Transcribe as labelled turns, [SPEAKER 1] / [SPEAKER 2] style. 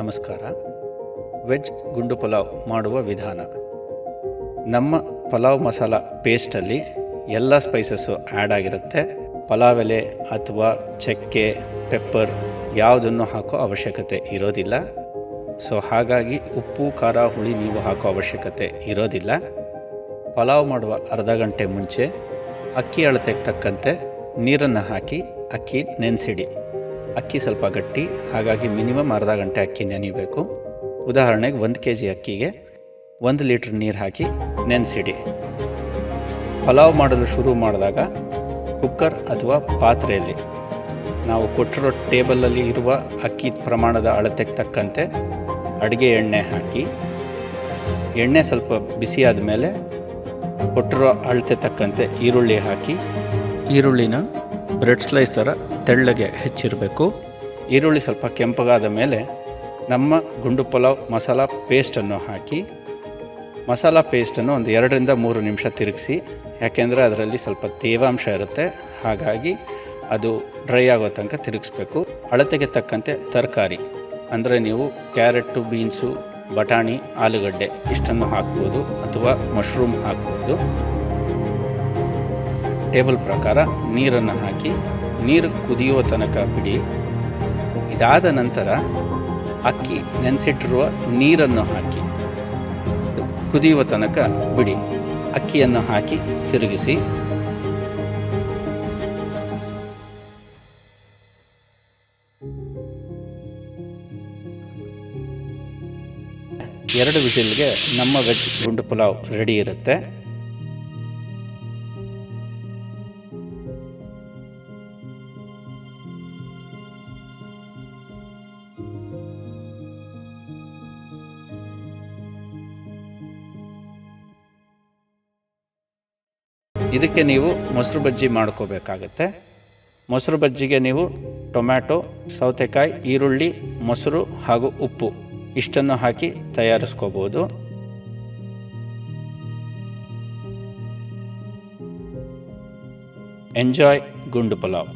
[SPEAKER 1] ನಮಸ್ಕಾರ. ವೆಜ್ ಗುಂಡು ಪಲಾವ್ ಮಾಡುವ ವಿಧಾನ. ನಮ್ಮ ಪಲಾವ್ ಮಸಾಲ ಪೇಸ್ಟಲ್ಲಿ ಎಲ್ಲ ಸ್ಪೈಸಸ್ಸು ಆ್ಯಡ್ ಆಗಿರುತ್ತೆ. ಪಲಾವ್ ಎಲೆ ಅಥವಾ ಚಕ್ಕೆ, ಪೆಪ್ಪರ್ ಯಾವುದನ್ನು ಹಾಕೋ ಅವಶ್ಯಕತೆ ಇರೋದಿಲ್ಲ. ಸೊ ಹಾಗಾಗಿ ಉಪ್ಪು, ಖಾರ, ಹುಳಿ ನೀವು ಹಾಕೋ ಅವಶ್ಯಕತೆ ಇರೋದಿಲ್ಲ. ಪಲಾವ್ ಮಾಡುವ ಅರ್ಧ ಗಂಟೆ ಮುಂಚೆ ಅಕ್ಕಿ ಅಳತೆಗೆ ತಕ್ಕಂತೆ ನೀರನ್ನು ಹಾಕಿ ಅಕ್ಕಿ ನೆನೆಸಿಡಿ. ಅಕ್ಕಿ ಸ್ವಲ್ಪ ಗಟ್ಟಿ, ಹಾಗಾಗಿ ಮಿನಿಮಮ್ ಅರ್ಧ ಗಂಟೆ ಅಕ್ಕಿ ನೆನೆಯಬೇಕು. ಉದಾಹರಣೆಗೆ 1 kg ಅಕ್ಕಿಗೆ 1 ಲೀಟ್ರ್ ನೀರು ಹಾಕಿ ನೆನೆಸಿಡಿ. ಪಲಾವ್ ಮಾಡಲು ಶುರು ಮಾಡಿದಾಗ ಕುಕ್ಕರ್ ಅಥವಾ ಪಾತ್ರೆಯಲ್ಲಿ ನಾವು ಕೊಟ್ಟಿರೋ ಟೇಬಲಲ್ಲಿ ಇರುವ ಅಕ್ಕಿ ಪ್ರಮಾಣದ ಅಳತೆಗೆ ತಕ್ಕಂತೆ ಅಡುಗೆ ಎಣ್ಣೆ ಹಾಕಿ, ಎಣ್ಣೆ ಸ್ವಲ್ಪ ಬಿಸಿಯಾದ ಮೇಲೆ ಕೊಟ್ಟಿರೋ ಅಳತೆ ತಕ್ಕಂತೆ ಈರುಳ್ಳಿ ಹಾಕಿ, ಈರುಳ್ಳಿನ ಬ್ರೆಡ್ ಸ್ಲೈಸ್ ಥರ ತೆಳ್ಳಗೆ ಹೆಚ್ಚಿರಬೇಕು. ಈರುಳ್ಳಿ ಸ್ವಲ್ಪ ಕೆಂಪಗಾದ ಮೇಲೆ ನಮ್ಮ ಗುಂಡು ಪಲಾವ್ ಮಸಾಲ ಪೇಸ್ಟನ್ನು ಹಾಕಿ, ಮಸಾಲ ಪೇಸ್ಟನ್ನು ಒಂದು 2ರಿಂದ 3 ನಿಮಿಷ ತಿರುಗಿಸಿ. ಯಾಕೆಂದರೆ ಅದರಲ್ಲಿ ಸ್ವಲ್ಪ ತೇವಾಂಶ ಇರುತ್ತೆ, ಹಾಗಾಗಿ ಅದು ಡ್ರೈ ಆಗೋ ತನಕ ತಿರುಗಿಸ್ಬೇಕು. ಅಳತೆಗೆ ತಕ್ಕಂತೆ ತರಕಾರಿ ಅಂದರೆ ನೀವು ಕ್ಯಾರೆಟು, ಬೀನ್ಸು, ಬಟಾಣಿ, ಆಲೂಗಡ್ಡೆ ಇಷ್ಟನ್ನು ಹಾಕ್ಬೋದು, ಅಥವಾ ಮಶ್ರೂಮ್ ಹಾಕ್ಬೋದು. ಟೇಬಲ್ ಪ್ರಕಾರ ನೀರನ್ನು ಹಾಕಿ ನೀರು ಕುದಿಯುವ ತನಕ ಬಿಡಿ. ಇದಾದ ನಂತರ ಅಕ್ಕಿ ನೆನೆಸಿಟ್ಟಿರುವ ನೀರನ್ನು ಹಾಕಿ ಕುದಿಯುವ ತನಕ ಬಿಡಿ. ಅಕ್ಕಿಯನ್ನು ಹಾಕಿ ತಿರುಗಿಸಿ. ಎರಡು ವಿಸಿಲ್ಗೆ ನಮ್ಮ ವೆಜ್ ಗುಂಡು ಪಲಾವ್ ರೆಡಿ ಇರುತ್ತೆ. ಇದಕ್ಕೆ ನೀವು ಮೊಸರು ಬಜ್ಜಿ ಮಾಡ್ಕೋಬೇಕಾಗತ್ತೆ. ಮೊಸರು ಬಜ್ಜಿಗೆ ನೀವು ಟೊಮ್ಯಾಟೊ, ಸೌತೆಕಾಯಿ, ಈರುಳ್ಳಿ, ಮೊಸರು ಹಾಗೂ ಉಪ್ಪು ಇಷ್ಟನ್ನು ಹಾಕಿ ತಯಾರಿಸ್ಕೋಬೋದು. ಎಂಜಾಯ್ ಗುಂಡು ಪಲಾವ್.